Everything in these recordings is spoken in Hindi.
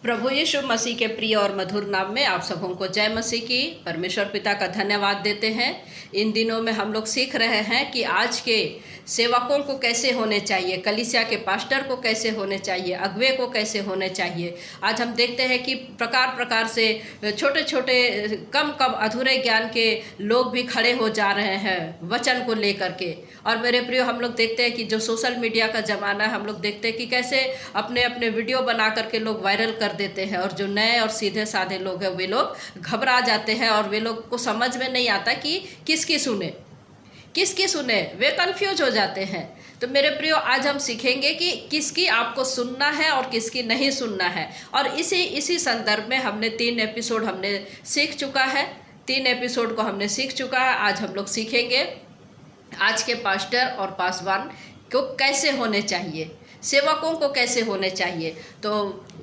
प्रभु यीशु मसीह के प्रिय और मधुर नाम में आप सबों को जय मसीह की। परमेश्वर पिता का धन्यवाद देते हैं। इन दिनों में हम लोग सीख रहे हैं कि आज के सेवकों को कैसे होने चाहिए, कलीसिया के पास्टर को कैसे होने चाहिए, अगुवे को कैसे होने चाहिए। आज हम देखते हैं कि प्रकार प्रकार से छोटे छोटे कम अधूरे ज्ञान के लोग भी खड़े हो जा रहे हैं वचन को लेकर के। और मेरे प्रियो, हम लोग देखते हैं कि जो सोशल मीडिया का ज़माना है, हम लोग देखते हैं कि कैसे अपने अपने वीडियो बना करके लोग वायरल कर देते हैं, और जो नए और सीधे साधे लोग हैं वे लोग घबरा जाते हैं और वे लोग को समझ में नहीं आता कि किसकी सुने, वे कंफ्यूज हो जाते हैं। तो मेरे प्रियो, आज हम सीखेंगे कि किसकी आपको सुनना है और किसकी नहीं सुनना है। और इसी संदर्भ में हमने 3 एपिसोड सीख चुका है। 3 एपिसोड को हमने सीख चुका है। आज हम लोग सीखेंगे आज के पास्टर और पासवान को कैसे होने चाहिए, सेवकों को कैसे होने चाहिए। तो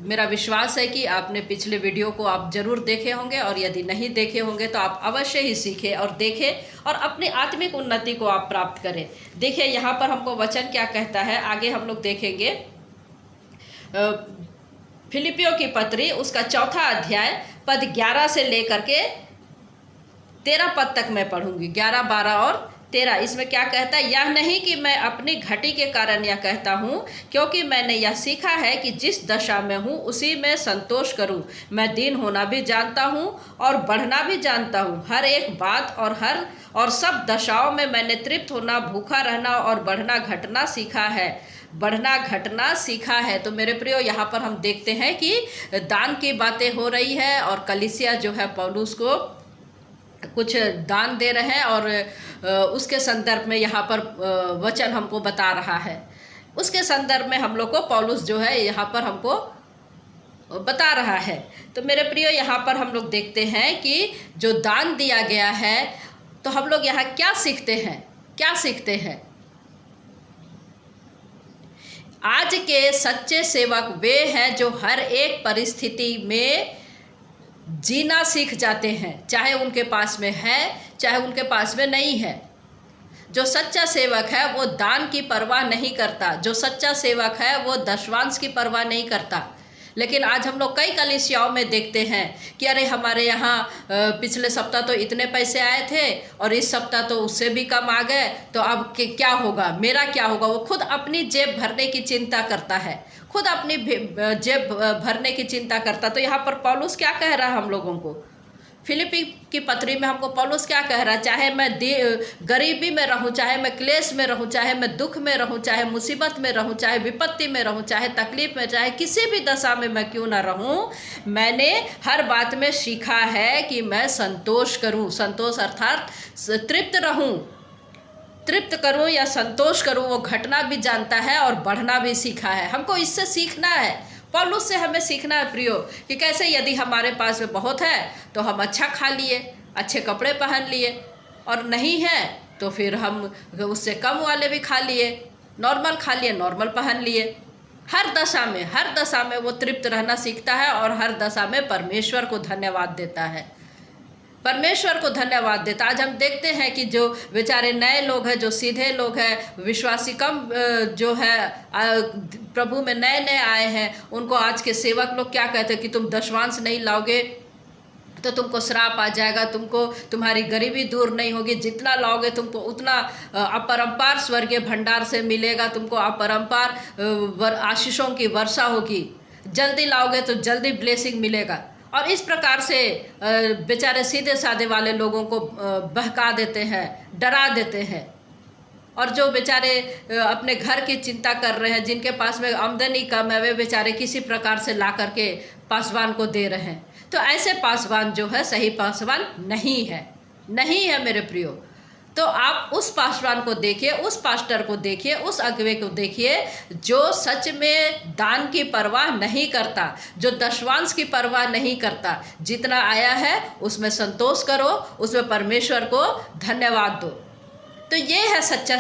मेरा विश्वास है कि आपने पिछले वीडियो को आप ज़रूर देखे होंगे, और यदि नहीं देखे होंगे तो आप अवश्य ही सीखें और देखें और अपनी आत्मिक उन्नति को आप प्राप्त करें। देखिए यहाँ पर हमको वचन क्या कहता है, आगे हम लोग देखेंगे। फिलिपियों की पत्री उसका 4 अध्याय पद 11 से लेकर के 13 पद तक मैं पढ़ूंगी। 11, 12 और 13। इसमें क्या कहता है, यह नहीं कि मैं अपनी घटी के कारण यह कहता हूँ, क्योंकि मैंने यह सीखा है कि जिस दशा में हूँ उसी में संतोष करूँ। मैं दीन होना भी जानता हूँ और बढ़ना भी जानता हूँ। हर एक बात और सब दशाओं में मैंने तृप्त होना, भूखा रहना और बढ़ना घटना सीखा है। तो मेरे प्रियो, यहाँ पर हम देखते हैं कि दान की बातें हो रही है, और कलीसिया जो है पौलुस को कुछ दान दे रहे हैं, और उसके संदर्भ में यहाँ पर वचन हमको बता रहा है। उसके संदर्भ में हम लोग को पौलुस जो है यहाँ पर हमको बता रहा है। तो मेरे प्रियो, यहाँ पर हम लोग देखते हैं कि जो दान दिया गया है, तो हम लोग यहाँ क्या सीखते हैं। आज के सच्चे सेवक वे हैं जो हर एक परिस्थिति में जीना सीख जाते हैं, चाहे उनके पास में है चाहे उनके पास में नहीं है। जो सच्चा सेवक है वो दान की परवाह नहीं करता। जो सच्चा सेवक है वो दशवांश की परवाह नहीं करता। लेकिन आज हम लोग कई कलीसियाओं में देखते हैं कि अरे हमारे यहाँ पिछले सप्ताह तो इतने पैसे आए थे और इस सप्ताह तो उससे भी कम आ गए, तो अब क्या होगा, मेरा क्या होगा। वो खुद अपनी जेब भरने की चिंता करता है, खुद अपनी जेब भरने की चिंता करता। तो यहाँ पर पौलुस क्या कह रहा है हम लोगों को, फिलिपी की पत्री में हमको पौलुस क्या कह रहा है, चाहे मैं गरीबी में रहूं, चाहे मैं क्लेश में रहूं, चाहे मैं दुख में रहूं, चाहे मुसीबत में रहूं, चाहे विपत्ति में रहूं, चाहे तकलीफ में, चाहे किसी भी दशा में मैं क्यों ना रहूं, मैंने हर बात में सीखा है कि मैं संतोष करूं। संतोष अर्थात तृप्त करूं या संतोष करूं। वो घटना भी जानता है और बढ़ना भी सीखा है। हमको इससे सीखना है, पौलुस से हमें सीखना है प्रियो, कि कैसे यदि हमारे पास में बहुत है तो हम अच्छा खा लिए, अच्छे कपड़े पहन लिए, और नहीं है तो फिर हम उससे कम वाले भी खा लिए, नॉर्मल खा लिए, नॉर्मल पहन लिए। हर दशा में वो तृप्त रहना सीखता है, और हर दशा में परमेश्वर को धन्यवाद देता है। आज हम देखते हैं कि जो बेचारे नए लोग हैं, जो सीधे लोग हैं, विश्वासी कम जो है प्रभु में नए आए हैं, उनको आज के सेवक लोग क्या कहते हैं कि तुम दशवांश नहीं लाओगे तो तुमको श्राप आ जाएगा, तुम्हारी गरीबी दूर नहीं होगी, जितना लाओगे तुमको उतना अपरंपार स्वर्गीय भंडार से मिलेगा, तुमको अपरंपार आशीषों की वर्षा होगी, जल्दी लाओगे तो जल्दी ब्लेसिंग मिलेगा। और इस प्रकार से बेचारे सीधे साधे वाले लोगों को बहका देते हैं, डरा देते हैं। और जो बेचारे अपने घर की चिंता कर रहे हैं, जिनके पास में आमदनी कम है, वे बेचारे किसी प्रकार से ला करके पासवान को दे रहे हैं। तो ऐसे पासवान जो है सही पासवान नहीं है मेरे प्रियो। तो आप उस पासवान को देखिए, उस पास्टर को देखिए, उस अगुवे को देखिए जो सच में दान की परवाह नहीं करता, जो दशवांश की परवाह नहीं करता। जितना आया है उसमें संतोष करो, उसमें परमेश्वर को धन्यवाद दो। तो ये है सच्चा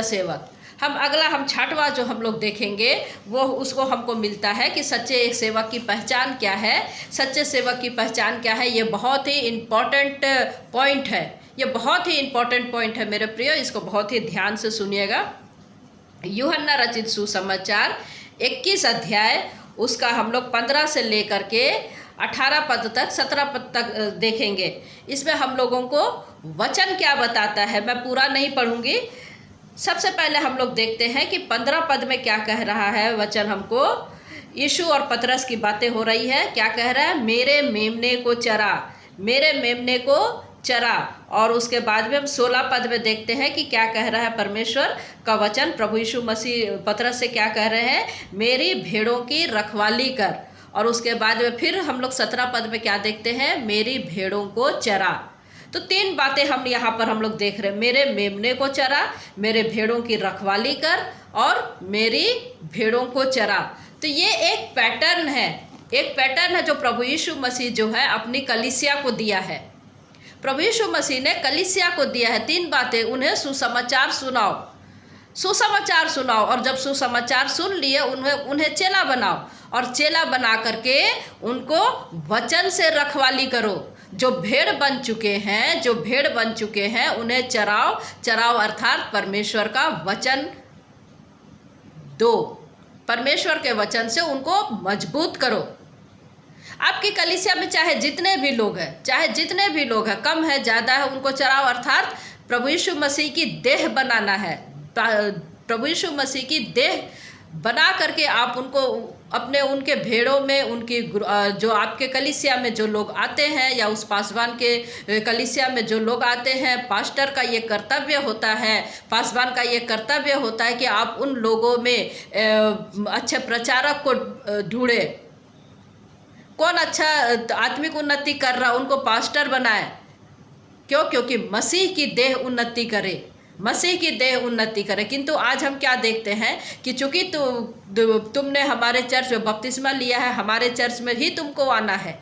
सेवक। हम 6वां जो हम लोग देखेंगे वो उसको हमको मिलता है कि सच्चे एक सेवक की पहचान क्या है। सच्चे सेवक की पहचान क्या है, ये बहुत ही इम्पॉर्टेंट पॉइंट है मेरे प्रियो, इसको बहुत ही ध्यान से सुनिएगा। यूहन्ना रचित सुसमाचार 21 अध्याय उसका हम लोग 15 से लेकर के 18 पद तक 17 पद तक देखेंगे। इसमें हम लोगों को वचन क्या बताता है, मैं पूरा नहीं पढ़ूंगी। सबसे पहले हम लोग देखते हैं कि 15 पद में क्या कह रहा है वचन हमको। यीशु और पतरस की बातें हो रही है। क्या कह रहा है? मेरे मेमने को चरा, मेरे मेमने को चरा। और उसके बाद में हम 16 पद में देखते हैं कि क्या कह रहा है परमेश्वर का वचन। प्रभु यीशु मसीह पतरस से क्या कह रहे हैं? मेरी भेड़ों की रखवाली कर। और उसके बाद में फिर हम लोग 17 पद में क्या देखते हैं? मेरी भेड़ों को चरा। तो 3 बातें हम यहाँ पर हम लोग देख रहे हैं। मेरे मेमने को चरा, मेरे भेड़ों की रखवाली कर और मेरी भेड़ों को चरा। तो ये एक पैटर्न है, एक पैटर्न है जो प्रभु यीशु मसीह जो है अपनी कलीसिया को दिया है। प्रभु यीशु मसीह ने कलीसिया को दिया है 3 बातें। उन्हें सुसमाचार सुनाओ, सुसमाचार सुनाओ, और जब सुसमाचार सुन लिए उन्हें चेला बनाओ, और चेला बना करके उनको वचन से रखवाली करो। जो भेड़ बन चुके हैं, जो भेड़ बन चुके हैं उन्हें चराओ। चराओ अर्थात परमेश्वर का वचन दो, परमेश्वर के वचन से उनको मजबूत करो। आपकी कलीसिया में चाहे जितने भी लोग हैं, चाहे जितने भी लोग हैं, कम है ज़्यादा है, उनको चराओ अर्थात प्रभु यीशु मसीह की देह बनाना है। प्रभु यीशु मसीह की देह बना करके आप उनको अपने उनके भेड़ों में, उनकी जो आपके कलीसिया में जो लोग आते हैं या उस पासवान के कलीसिया में जो लोग आते हैं, पास्टर का ये कर्तव्य होता है, पासवान का ये कर्तव्य होता है कि आप उन लोगों में अच्छे प्रचारक को ढूंढे। कौन अच्छा आत्मिक उन्नति कर रहा, उनको पास्टर बनाए। क्यों? क्योंकि मसीह की देह उन्नति करे, मसीह की देह उन्नति करे। किंतु आज हम क्या देखते हैं कि चूंकि तुमने हमारे चर्च में बपतिस्मा लिया है, हमारे चर्च में ही तुमको आना है,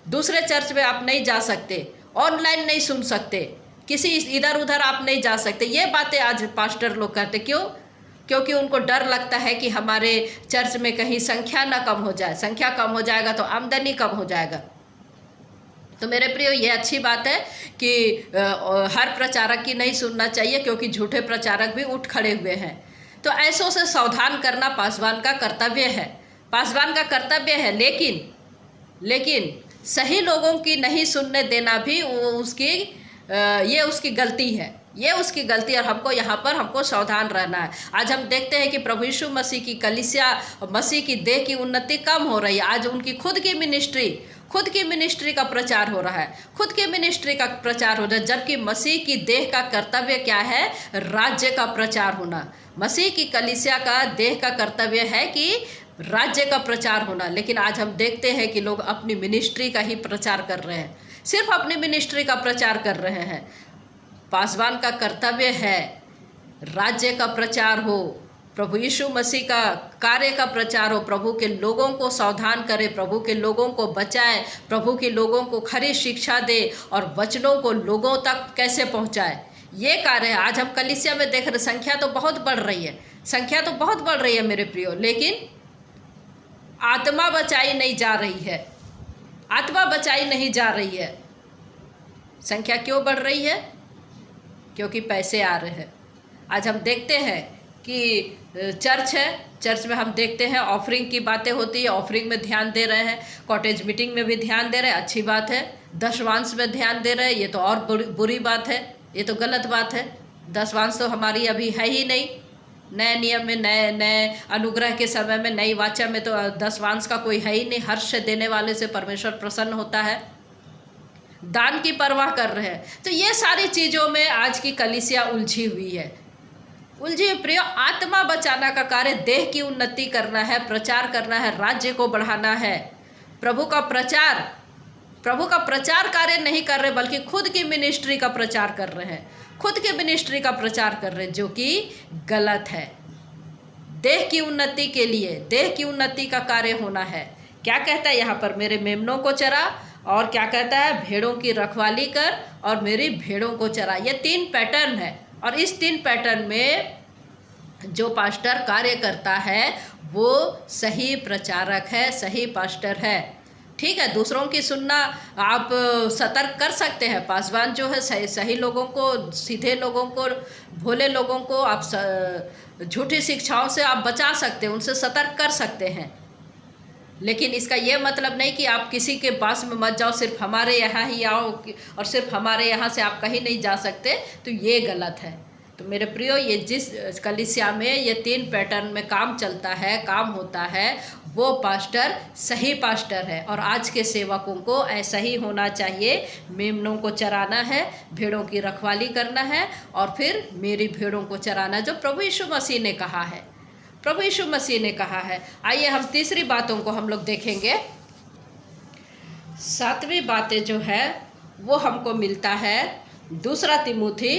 दूसरे चर्च में आप नहीं जा सकते, ऑनलाइन नहीं सुन सकते, किसी इधर उधर आप नहीं जा सकते। ये बातें आज पास्टर लोग करते। क्यों? क्योंकि उनको डर लगता है कि हमारे चर्च में कहीं संख्या ना कम हो जाए, संख्या कम हो जाएगा तो आमदनी कम हो जाएगा। तो मेरे प्रियो, ये अच्छी बात है कि हर प्रचारक की नहीं सुनना चाहिए, क्योंकि झूठे प्रचारक भी उठ खड़े हुए हैं। तो ऐसों से सावधान करना पासवान का कर्तव्य है, पासवान का कर्तव्य है। लेकिन सही लोगों की नहीं सुनने देना भी ये उसकी गलती है, ये उसकी गलती। और हमको यहाँ पर हमको सावधान रहना है। आज हम देखते हैं कि प्रभु यीशु मसीह की कलीसिया, मसीह की देह की उन्नति कम हो रही है। आज उनकी खुद की मिनिस्ट्री का प्रचार हो रहा है, खुद की मिनिस्ट्री का प्रचार हो रहा है, जबकि मसीह की देह का कर्तव्य क्या है? राज्य का प्रचार होना। मसीह की कलीसिया का देह का कर्तव्य है कि राज्य का प्रचार होना। लेकिन आज हम देखते हैं कि लोग अपनी मिनिस्ट्री का ही प्रचार कर रहे हैं, सिर्फ अपनी मिनिस्ट्री का प्रचार कर रहे हैं। पासवान का कर्तव्य है राज्य का प्रचार हो, प्रभु यीशु मसीह का कार्य का प्रचार हो, प्रभु के लोगों को सावधान करे, प्रभु के लोगों को बचाए, प्रभु के लोगों को खरी शिक्षा दे और वचनों को लोगों तक कैसे पहुंचाए, ये कार्य है। आज हम कलीसिया में देख रहे, संख्या तो बहुत बढ़ रही है, संख्या तो बहुत बढ़ रही है मेरे प्रियो, लेकिन आत्मा बचाई नहीं जा रही है, आत्मा बचाई नहीं जा रही है। संख्या क्यों बढ़ रही है? क्योंकि पैसे आ रहे हैं। आज हम देखते हैं कि चर्च है, चर्च में हम देखते हैं ऑफरिंग की बातें होती है, ऑफरिंग में ध्यान दे रहे हैं, कॉटेज मीटिंग में भी ध्यान दे रहे हैं, अच्छी बात है। दशवांश में ध्यान दे रहे हैं, ये तो और बुरी बात है, ये तो गलत बात है। दशवांश तो हमारी अभी है ही नहीं। नए नियम में, नए अनुग्रह के समय में, नई वाचा में तो दशवांश का कोई है ही नहीं। हर्ष देने वाले से परमेश्वर प्रसन्न होता है, दान की परवाह कर रहे हैं। तो ये सारी चीज़ों में आज की कलीसिया उलझी हुई है, उलझी हुई। प्रिय, आत्मा बचाना का कार्य, देह की उन्नति करना है, प्रचार करना है, राज्य को बढ़ाना है। प्रभु का प्रचार कार्य नहीं कर रहे, बल्कि खुद की मिनिस्ट्री का प्रचार कर रहे हैं, खुद की मिनिस्ट्री का प्रचार कर रहे हैं, जो कि गलत है। देह की उन्नति के लिए, देह की उन्नति का कार्य होना है। क्या कहता है यहाँ पर? मेरे मेमनों को चरा, और क्या कहता है? भेड़ों की रखवाली कर और मेरी भेड़ों को चरा। ये 3 पैटर्न है, और इस 3 पैटर्न में जो पास्टर कार्य करता है वो सही प्रचारक है, सही पास्टर है। ठीक है, दूसरों की सुनना आप सतर्क कर सकते हैं। पासवान जो है सही लोगों को, सीधे लोगों को, भोले लोगों को आप झूठी शिक्षाओं से आप बचा सकते हैं, उनसे सतर्क कर सकते हैं। लेकिन इसका ये मतलब नहीं कि आप किसी के पास में मत जाओ, सिर्फ हमारे यहाँ ही आओ और सिर्फ हमारे यहाँ से आप कहीं नहीं जा सकते, तो ये गलत है। तो मेरे प्रियो, ये जिस कलीसिया में ये 3 पैटर्न में काम चलता है, काम होता है, वो पास्टर सही पास्टर है। और आज के सेवकों को ऐसा ही होना चाहिए। मेमनों को चराना है, भेड़ों की रखवाली करना है और फिर मेरी भेड़ों को चराना, जो प्रभु यीशु मसीह ने कहा है, प्रभु यीशु मसीह ने कहा है। आइए हम तीसरी बातों को हम लोग देखेंगे। 7वीं बातें जो है वो हमको मिलता है 2 तिमुथी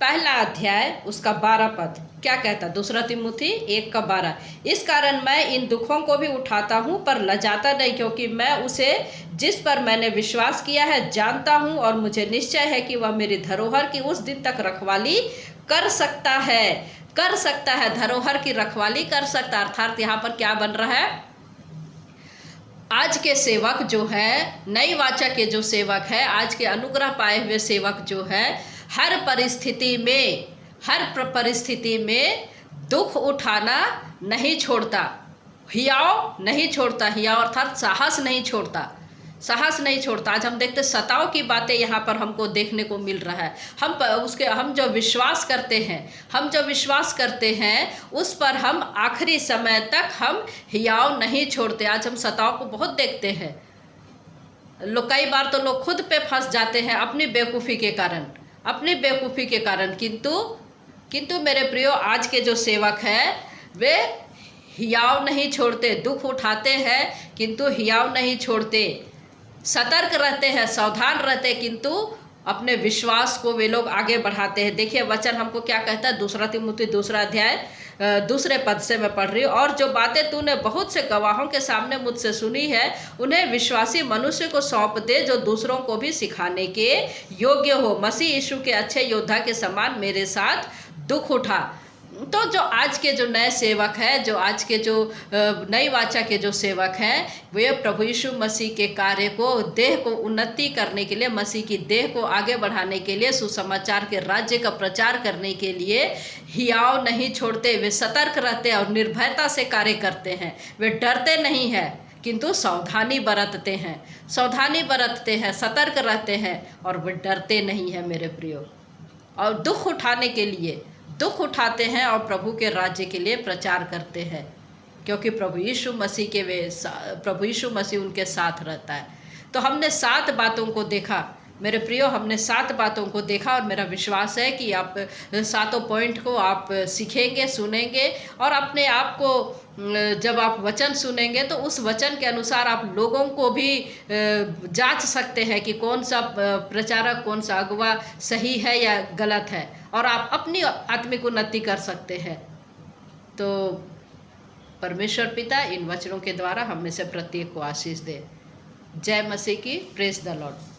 1 अध्याय उसका 12 पद। क्या कहता? 2 तिमुथी 1:12, इस कारण मैं इन दुखों को भी उठाता हूँ पर लजाता नहीं, क्योंकि मैं उसे जिस पर मैंने विश्वास किया है जानता हूँ और मुझे निश्चय है कि वह मेरी धरोहर की उस दिन तक रखवाली कर सकता है, कर सकता है, धरोहर की रखवाली कर सकता। अर्थात यहाँ पर क्या बन रहा है? आज के सेवक जो है, नई वाचा के जो सेवक है, आज के अनुग्रह पाए हुए सेवक जो है, हर परिस्थिति में दुख उठाना नहीं छोड़ता, हियाव नहीं छोड़ता, हियाव अर्थात साहस नहीं छोड़ता, साहस नहीं छोड़ता। आज हम देखते सताव की बातें यहाँ पर हमको देखने को मिल रहा है। हम जो विश्वास करते हैं उस पर हम आखिरी समय तक हम हियाव नहीं छोड़ते। आज हम सताव को बहुत देखते हैं। कई बार तो लोग खुद पे फंस जाते हैं अपनी बेवकूफ़ी के कारण, किंतु मेरे प्रियो, आज के जो सेवक हैं वे हियाव नहीं छोड़ते, दुख उठाते हैं किंतु हियाव नहीं छोड़ते, सतर्क रहते हैं, सावधान रहते हैं, किंतु अपने विश्वास को वे लोग आगे बढ़ाते हैं। देखिए वचन हमको क्या कहता है, 2 तिमुथी 2 अध्याय 2 पद से मैं पढ़ रही हूँ। और जो बातें तूने बहुत से गवाहों के सामने मुझसे सुनी है, उन्हें विश्वासी मनुष्य को सौंप दे जो दूसरों को भी सिखाने के योग्य हो। मसीह यीशु के अच्छे योद्धा के समान मेरे साथ दुख उठा। तो जो आज के जो नए सेवक हैं, जो आज के जो नई वाचा के जो सेवक हैं, वे प्रभु यीशु मसीह के कार्य को, देह को उन्नति करने के लिए, मसीह की देह को आगे बढ़ाने के लिए, सुसमाचार के राज्य का प्रचार करने के लिए हियाव नहीं छोड़ते। वे सतर्क रहते हैं और निर्भयता से कार्य करते हैं। वे डरते नहीं हैं किंतु सावधानी बरतते हैं, सतर्क रहते हैं और वे डरते नहीं हैं मेरे प्रियो। और दुख उठाते हैं और प्रभु के राज्य के लिए प्रचार करते हैं, क्योंकि प्रभु यीशु मसीह उनके साथ रहता है। तो हमने 7 बातों को देखा मेरे प्रियो, हमने 7 बातों को देखा और मेरा विश्वास है कि आप 7 पॉइंट को आप सीखेंगे, सुनेंगे और अपने आप को जब आप वचन सुनेंगे तो उस वचन के अनुसार आप लोगों को भी जांच सकते हैं कि कौन सा प्रचारक, कौन सा अगुवा सही है या गलत है, और आप अपनी आत्मिक उन्नति कर सकते हैं। तो परमेश्वर पिता इन वचनों के द्वारा हम में से प्रत्येक को आशीष दे। जय मसीह की। Praise the Lord.